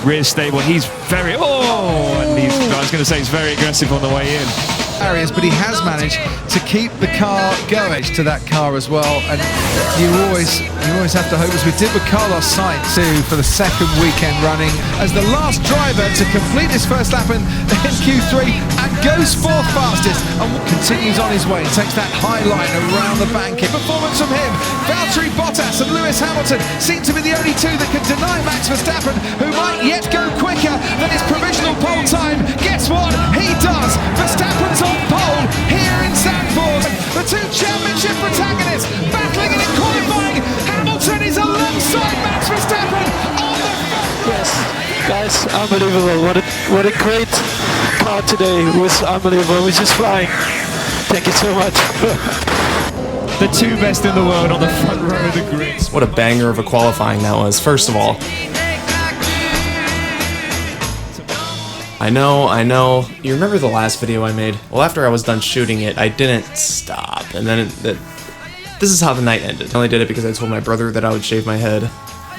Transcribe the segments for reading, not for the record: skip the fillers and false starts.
rear stable. He's very, and I was going to say he's very aggressive on the way in. Barriers, but he has managed to keep the car going to that car as well, and you always have to hope, as we did with Carlos Sainz too, for the second weekend running as the last driver to complete his first lap in Q3 and goes fourth fastest and continues on his way, takes that high line around the banking. Performance from him. Valtteri Bottas and Lewis Hamilton seem to be the only two that can deny Max Verstappen, who might yet go quicker than his provisional pole time. Guess what? He does. Verstappen's on pole here in Zandvoort. The two championship protagonists battling in qualifying. Hamilton is alongside Max Verstappen on the front. Yes, guys, unbelievable. What a great car today. It was unbelievable. It was just flying. Thank you so much. The two best in the world on the front row of the grid. What a banger of a qualifying that was, first of all. I know. You remember the last video I made? Well, after I was done shooting it, I didn't stop. And then this is how the night ended. I only did it because I told my brother that I would shave my head.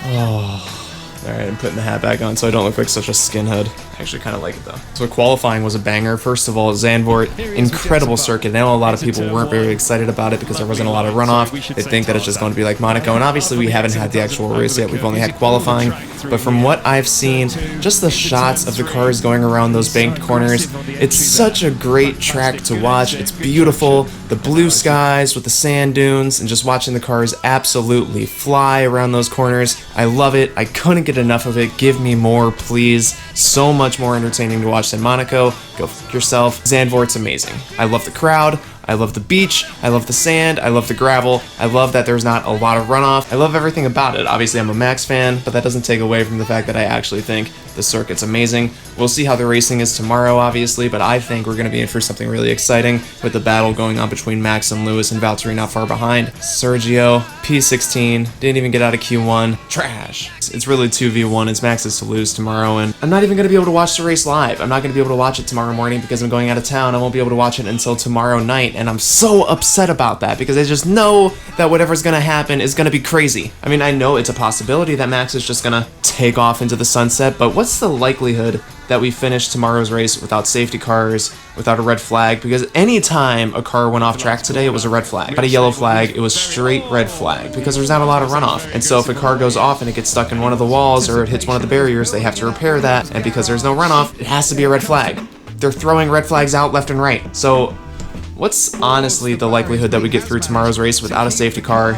Oh. Alright, I'm putting the hat back on so I don't look like such a skinhead. I actually kind of like it though. So qualifying was a banger. First of all, Zandvoort, incredible circuit. I know a lot of people weren't very excited about it because there wasn't a lot of runoff. They think that it's just going to be like Monaco, and obviously we haven't had the actual race yet. We've only had qualifying. But from what I've seen, just the shots of the cars going around those banked corners, it's such a great track to watch. It's beautiful. The blue skies with the sand dunes and just watching the cars absolutely fly around those corners. I love it. I couldn't get enough of it. Give me more, please. So much more entertaining to watch than Monaco. Go f yourself. Zandvoort's amazing. I love the crowd. I love the beach. I love the sand. I love the gravel. I love that there's not a lot of runoff. I love everything about it. Obviously, I'm a Max fan, but that doesn't take away from the fact that I actually think the circuit's amazing. We'll see how the racing is tomorrow, obviously, but I think we're going to be in for something really exciting with the battle going on between Max and Lewis, and Valtteri not far behind. Sergio, P16, didn't even get out of Q1. Trash. It's really 2v1. It's Max's to lose tomorrow, and I'm not even going to be able to watch the race live. I'm not going to be able to watch it tomorrow morning because I'm going out of town. I won't be able to watch it until tomorrow night, and I'm so upset about that because I just know that whatever's going to happen is going to be crazy. I mean, I know it's a possibility that Max is just going to take off into the sunset, but what's the likelihood that we finish tomorrow's race without safety cars, without a red flag? Because anytime a car went off track today, it was a red flag. Not a yellow flag, it was straight red flag because there's not a lot of runoff. And so if a car goes off and it gets stuck in one of the walls or it hits one of the barriers, they have to repair that, and because there's no runoff, it has to be a red flag. They're throwing red flags out left and right. So what's honestly the likelihood that we get through tomorrow's race without a safety car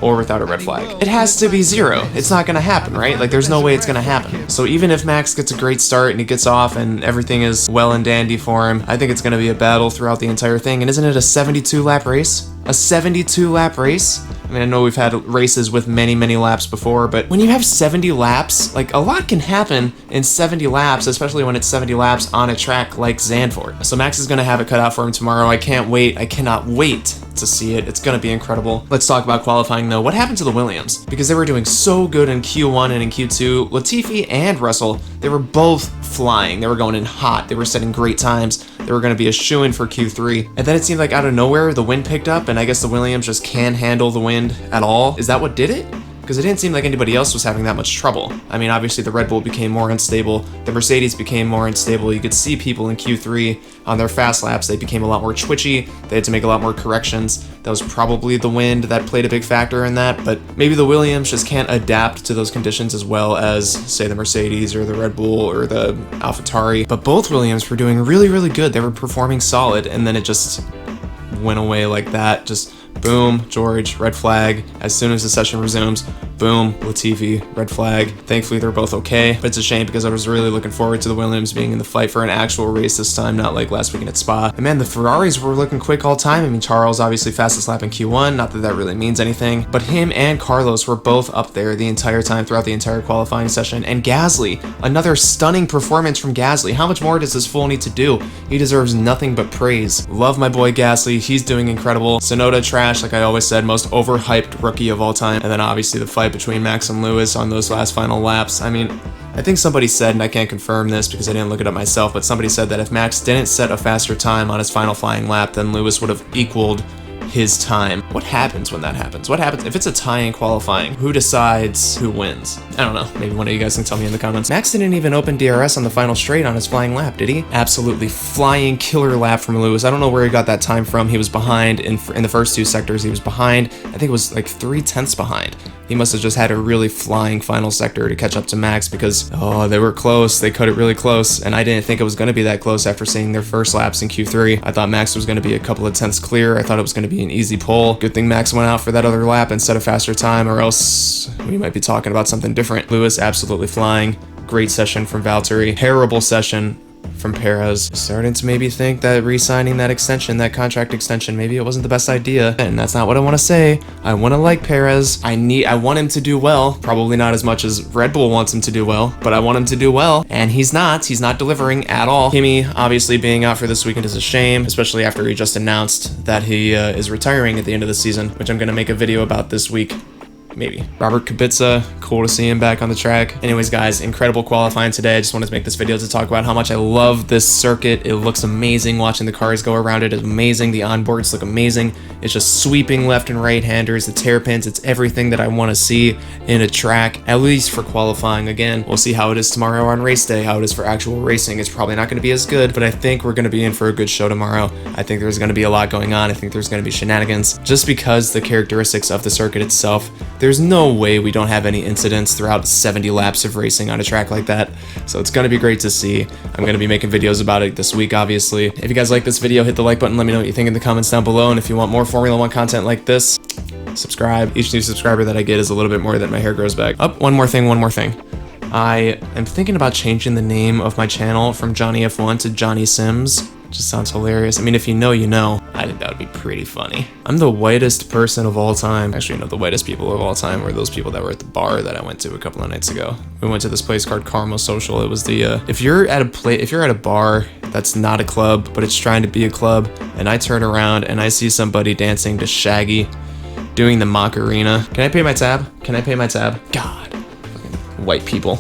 or without a red flag? It has to be zero. It's not going to happen, right? Like, there's no way it's going to happen. So even if Max gets a great start and he gets off and everything is well and dandy for him, I think it's going to be a battle throughout the entire thing. And isn't it a 72-lap race? A 72-lap race? I mean, I know we've had races with many, many laps before, but when you have 70 laps, like, a lot can happen in 70 laps, especially when it's 70 laps on a track like Zandvoort. So Max is going to have it cut out for him tomorrow. I can't wait. I cannot wait to see it. It's going to be incredible. Let's talk about qualifying though. What happened to the Williams? Because they were doing so good in Q1 and in Q2. Latifi and Russell, they were both flying. They were going in hot. They were setting great times. They were going to be a shoo-in for Q3. And then it seemed like out of nowhere, the wind picked up, and I guess the Williams just can't handle the wind at all. Is that what did it? Because it didn't seem like anybody else was having that much trouble. I mean, obviously the Red Bull became more unstable, the Mercedes became more unstable. You could see people in Q3 on their fast laps, they became a lot more twitchy, they had to make a lot more corrections. That was probably the wind that played a big factor in that, but maybe the Williams just can't adapt to those conditions as well as, say, the Mercedes or the Red Bull or the AlphaTauri. But both Williams were doing really, really good. They were performing solid, and then it just went away like that. Just boom, George, red flag. As soon as the session resumes, boom, Latifi, red flag. Thankfully, they're both okay, but it's a shame because I was really looking forward to the Williams being in the fight for an actual race this time, not like last weekend at Spa. And man, the Ferraris were looking quick all time. I mean, Charles obviously fastest lap in Q1, not that that really means anything, but him and Carlos were both up there the entire time throughout the entire qualifying session. And Gasly, another stunning performance from Gasly. How much more does this fool need to do? He deserves nothing but praise. Love my boy Gasly, he's doing incredible. Tsunoda trash, like I always said, most overhyped rookie of all time. And then obviously the fight between Max and Lewis on those last final laps. I mean, I think somebody said, and I can't confirm this because I didn't look it up myself, but somebody said that if Max didn't set a faster time on his final flying lap, then Lewis would have equaled his time. What happens when that happens? What happens if it's a tie in qualifying? Who decides who wins? I don't know. Maybe one of you guys can tell me in the comments. Max didn't even open DRS on the final straight on his flying lap, did he? Absolutely flying killer lap from Lewis. I don't know where he got that time from. He was behind in the first 2 sectors. He was behind. I think it was like 3/10 behind. He must have just had a really flying final sector to catch up to Max because, oh, they were close. They cut it really close, and I didn't think it was going to be that close after seeing their first laps in Q3. I thought Max was going to be a couple of tenths clear. I thought it was going to be an easy pole. Good thing Max went out for that other lap instead of faster time, or else we might be talking about something different. Lewis absolutely flying. Great session from Valtteri. Terrible session from Perez. Starting to maybe think that re-signing that extension, that contract extension, maybe it wasn't the best idea. And that's not what I want to say. I want to like Perez. I want him to do well. Probably not as much as Red Bull wants him to do well, but I want him to do well. And he's not. He's not delivering at all. Kimi obviously being out for this weekend is a shame, especially after he just announced that he is retiring at the end of the season, which I'm going to make a video about this week. Maybe. Robert Kubica, cool to see him back on the track. Anyways, guys, incredible qualifying today. I just wanted to make this video to talk about how much I love this circuit. It looks amazing. Watching the cars go around it is amazing. The onboards look amazing. It's just sweeping left and right handers, the hairpins. It's everything that I want to see in a track, at least for qualifying. Again, we'll see how it is tomorrow on race day, how it is for actual racing. It's probably not going to be as good, but I think we're going to be in for a good show tomorrow. I think there's going to be a lot going on. I think there's going to be shenanigans just because the characteristics of the circuit itself. There's no way we don't have any incidents throughout 70 laps of racing on a track like that. So it's going to be great to see. I'm going to be making videos about it this week, obviously. If you guys like this video, hit the like button. Let me know what you think in the comments down below. And if you want more Formula 1 content like this, subscribe. Each new subscriber that I get is a little bit more that my hair grows back. Oh, one more thing. I am thinking about changing the name of my channel from Johnny F1 to Johnny Sims. Just sounds hilarious. I mean, if you know, you know. I think that would be pretty funny. I'm the whitest person of all time. Actually, no, the whitest people of all time were those people that were at the bar that I went to a couple of nights ago. We went to this place called Carmel Social. It was the if you're at a bar that's not a club, but it's trying to be a club, and I turn around and I see somebody dancing to Shaggy, doing the Macarena. Can I pay my tab? God, fucking white people.